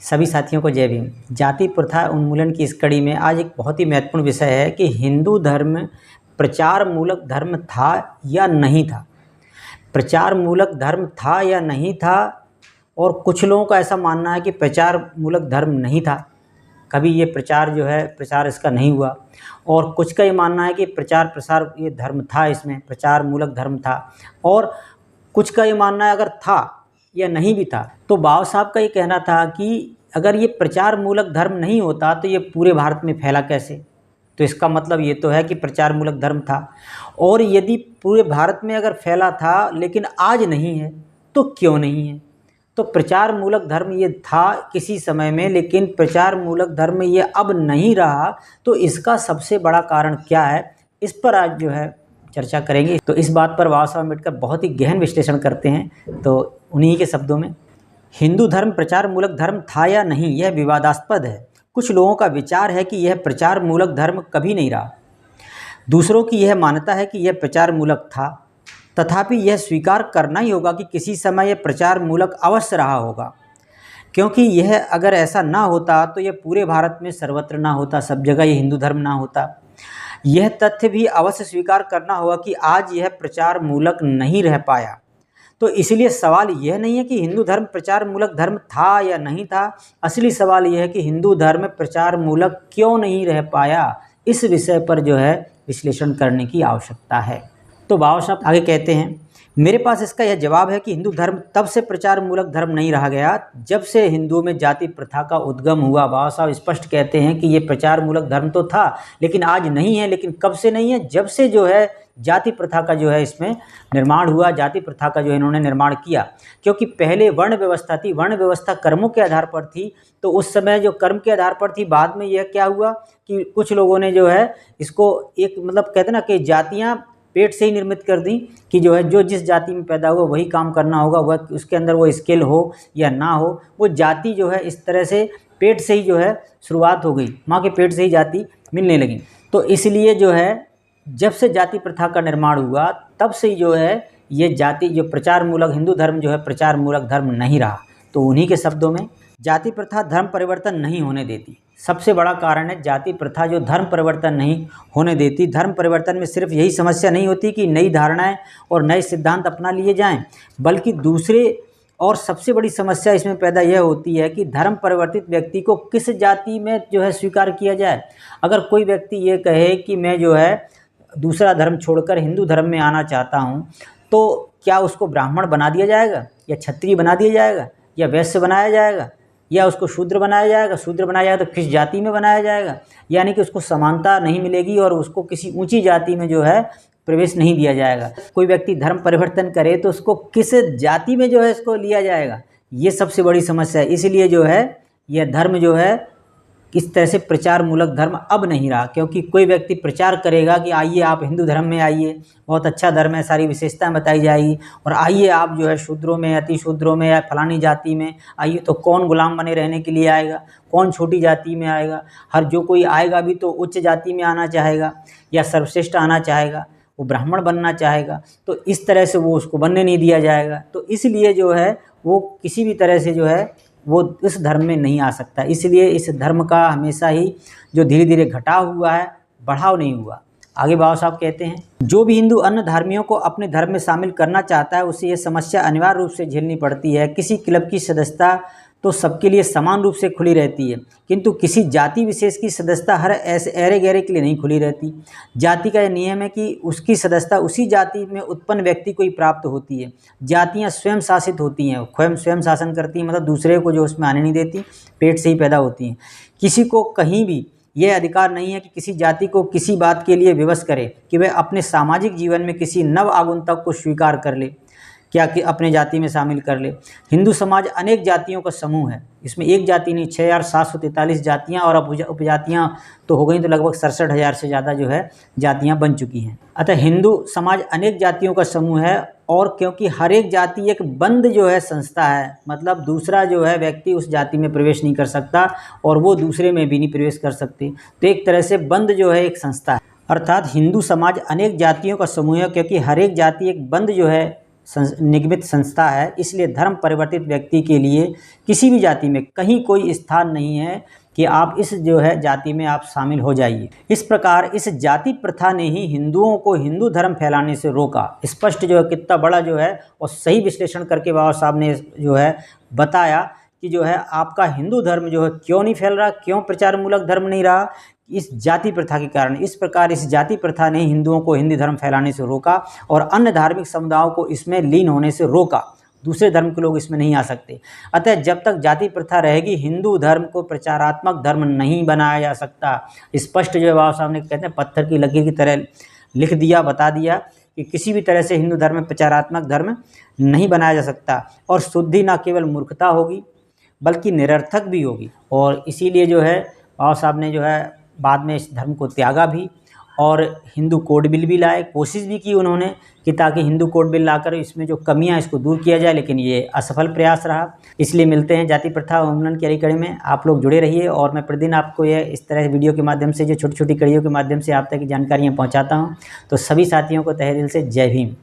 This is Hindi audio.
सभी साथियों को जय भीम। जाति प्रथा उन्मूलन की इस कड़ी में आज एक बहुत ही महत्वपूर्ण विषय है कि हिंदू धर्म प्रचार मूलक धर्म था या नहीं था। प्रचार मूलक धर्म था या नहीं था, और कुछ लोगों का ऐसा मानना है कि प्रचार मूलक धर्म नहीं था, कभी ये प्रचार जो है प्रचार इसका नहीं हुआ। और कुछ का ये मानना है कि प्रचार प्रसार ये धर्म था, इसमें प्रचार मूलक धर्म था। और कुछ का ये मानना है अगर था या नहीं भी था तो बाबा साहब का ये कहना था कि अगर ये प्रचार मूलक धर्म नहीं होता तो ये पूरे भारत में फैला कैसे। तो इसका मतलब ये तो है कि प्रचार मूलक धर्म था, और यदि पूरे भारत में अगर फैला था लेकिन आज नहीं है तो क्यों नहीं है। तो प्रचार मूलक धर्म ये था किसी समय में, लेकिन प्रचार मूलक धर्म ये अब नहीं रहा। तो इसका सबसे बड़ा कारण क्या है, इस पर आज जो है चर्चा करेंगे। तो इस बात पर बाबा साहब अम्बेडकर बहुत ही गहन विश्लेषण करते हैं। तो उन्हीं के शब्दों में, हिंदू धर्म प्रचार मूलक धर्म था या नहीं यह विवादास्पद है। कुछ लोगों का विचार है कि यह प्रचार मूलक धर्म कभी नहीं रहा। दूसरों की यह मान्यता है कि यह प्रचार मूलक था, तथापि यह स्वीकार करना ही होगा कि किसी समय यह प्रचार मूलक अवश्य रहा होगा, क्योंकि यह अगर ऐसा ना होता तो यह पूरे भारत में सर्वत्र ना होता, सब जगह यह हिंदू धर्म ना होता। यह तथ्य भी अवश्य स्वीकार करना होगा कि आज यह प्रचार मूलक नहीं रह पाया। तो इसलिए सवाल यह नहीं है कि हिंदू धर्म प्रचार मूलक धर्म था या नहीं था, असली सवाल यह है कि हिंदू धर्म प्रचार मूलक क्यों नहीं रह पाया। इस विषय पर जो है विश्लेषण करने की आवश्यकता है। तो बाबा साहब आगे कहते हैं, मेरे पास इसका यह जवाब है कि हिंदू धर्म तब से प्रचार मूलक धर्म नहीं रहा गया जब से हिंदुओं में जाति प्रथा का उद्गम हुआ। बाबा साहब स्पष्ट कहते हैं कि ये प्रचार मूलक धर्म तो था लेकिन आज नहीं है। लेकिन कब से नहीं है, जब से जो है जाति प्रथा का जो है इसमें निर्माण हुआ, जाति प्रथा का जो इन्होंने निर्माण किया। क्योंकि पहले वर्ण व्यवस्था थी, वर्ण व्यवस्था कर्मों के आधार पर थी। तो उस समय जो कर्म के आधार पर थी, बाद में यह क्या हुआ कि कुछ लोगों ने जो है इसको एक मतलब कहते ना कि जातियाँ पेट से ही निर्मित कर दी कि जो है जो जिस जाति में पैदा हुआ वही काम करना होगा, वह उसके अंदर वो स्किल हो या ना हो, वो जाति जो है इस तरह से पेट से ही जो है शुरुआत हो गई, माँ के पेट से ही जाति मिलने लगी। तो इसलिए जो है जब से जाति प्रथा का निर्माण हुआ तब से ही जो है ये जाति जो प्रचार मूलक हिंदू धर्म जो है प्रचार मूलक धर्म नहीं रहा। तो उन्हीं के शब्दों में, जाति प्रथा धर्म परिवर्तन नहीं होने देती। सबसे बड़ा कारण है जाति प्रथा जो धर्म परिवर्तन नहीं होने देती। धर्म परिवर्तन में सिर्फ यही समस्या नहीं होती कि नई धारणाएं और नए सिद्धांत अपना लिए जाएं, बल्कि दूसरे और सबसे बड़ी समस्या इसमें पैदा यह होती है कि धर्म परिवर्तित व्यक्ति को किस जाति में जो है स्वीकार किया जाए। अगर कोई व्यक्ति ये कहे कि मैं जो है दूसरा धर्म छोड़कर हिंदू धर्म में आना चाहता हूँ, तो क्या उसको ब्राह्मण बना दिया जाएगा, या क्षत्रिय बना दिया जाएगा, या वैश्य बनाया जाएगा, या उसको शूद्र बनाया जाएगा। शूद्र बनाया जाएगा तो किस जाति में बनाया जाएगा, यानी कि उसको समानता नहीं मिलेगी और उसको किसी ऊंची जाति में जो है प्रवेश नहीं दिया जाएगा। कोई व्यक्ति धर्म परिवर्तन करे तो उसको किस जाति में जो है इसको लिया जाएगा, ये सबसे बड़ी समस्या है। इसलिए जो है यह धर्म जो है इस तरह से प्रचार मूलक धर्म अब नहीं रहा, क्योंकि कोई व्यक्ति प्रचार करेगा कि आइए आप हिंदू धर्म में आइए, बहुत अच्छा धर्म है, सारी विशेषताएं बताई जाएगी, और आइए आप जो है शूद्रों में, अति शूद्रों में या फलानी जाति में आइए। तो कौन गुलाम बने रहने के लिए आएगा, कौन छोटी जाति में आएगा। हर जो कोई आएगा भी तो उच्च जाति में आना चाहेगा या सर्वश्रेष्ठ आना चाहेगा, वो ब्राह्मण बनना चाहेगा। तो इस तरह से वो उसको बनने नहीं दिया जाएगा। तो इसलिए जो है वो किसी भी तरह से जो है वो इस धर्म में नहीं आ सकता। इसलिए इस धर्म का हमेशा ही जो धीरे धीरे घटाव हुआ है, बढ़ाव नहीं हुआ। आगे बाबा साहब कहते हैं, जो भी हिंदू अन्य धर्मियों को अपने धर्म में शामिल करना चाहता है उसे ये समस्या अनिवार्य रूप से झेलनी पड़ती है। किसी क्लब की सदस्यता तो सबके लिए समान रूप से खुली रहती है, किंतु किसी जाति विशेष की सदस्यता हर ऐसे ऐरे गहरे के लिए नहीं खुली रहती। जाति का यह नियम है कि उसकी सदस्यता उसी जाति में उत्पन्न व्यक्ति को ही प्राप्त होती है। जातियाँ स्वयं शासित होती हैं, स्वयं शासन करती हैं, मतलब दूसरे को जो उसमें आने नहीं देती, पेट से ही पैदा होती हैं। किसी को कहीं भी यह अधिकार नहीं है कि किसी जाति को किसी बात के लिए विवश करे कि वह अपने सामाजिक जीवन में किसी नव आगंतुक को स्वीकार कर ले, क्या कि अपने जाति में शामिल कर ले। हिंदू समाज अनेक जातियों का समूह है, इसमें एक जाति नहीं, 6743 जातियाँ और उपजातियाँ तो हो गई, तो लगभग 67,000 से ज़्यादा जो है जातियाँ बन चुकी हैं। अतः हिंदू समाज अनेक जातियों का समूह है, और क्योंकि हर एक जाति एक बंद जो है संस्था है, मतलब दूसरा जो है व्यक्ति उस जाति में प्रवेश नहीं कर सकता और वो दूसरे में भी नहीं प्रवेश कर सकते। तो एक तरह से बंद जो है एक संस्था है। अर्थात हिंदू समाज अनेक जातियों का समूह है, क्योंकि हर एक जाति एक बंद जो है निगमित संस्था है, इसलिए धर्म परिवर्तित व्यक्ति के लिए किसी भी जाति में कहीं कोई स्थान नहीं है कि आप इस जो है जाति में आप शामिल हो जाइए। इस प्रकार इस जाति प्रथा ने ही हिंदुओं को हिंदू धर्म फैलाने से रोका। स्पष्ट जो है कितना बड़ा जो है और सही विश्लेषण करके बाबा साहब ने जो है बताया कि जो है आपका हिंदू धर्म जो है क्यों नहीं फैल रहा, क्यों प्रचार मूलक धर्म नहीं रहा, इस जाति प्रथा के कारण। इस प्रकार इस जाति प्रथा ने हिंदुओं को हिंदू धर्म फैलाने से रोका और अन्य धार्मिक समुदायों को इसमें लीन होने से रोका। दूसरे धर्म के लोग इसमें नहीं आ सकते। अतः जब तक जाति प्रथा रहेगी हिंदू धर्म को प्रचारात्मक धर्म नहीं बनाया जा सकता। स्पष्ट जो है बाबा साहब ने कहते हैं पत्थर की लकीर की तरह लिख दिया, बता दिया कि किसी भी तरह से हिंदू धर्म में प्रचारात्मक धर्म नहीं बनाया जा सकता और शुद्धि न केवल मूर्खता होगी बल्कि निरर्थक भी होगी। और इसीलिए जो है बाबा साहब ने जो है बाद में इस धर्म को त्यागा भी और हिंदू कोड बिल भी लाए। कोशिश भी की उन्होंने कि ताकि हिंदू कोड बिल लाकर इसमें जो कमियां इसको दूर किया जाए, लेकिन ये असफल प्रयास रहा। इसलिए मिलते हैं जाति प्रथा उन्मूलन की अगली कड़ी में। आप लोग जुड़े रहिए और मैं प्रतिदिन आपको ये इस तरह वीडियो के माध्यम से जो छोटी छोटी कड़ियों के माध्यम से आप तक जानकारियाँ पहुँचाता हूँ। तो सभी साथियों को तहे दिल से जय भीम।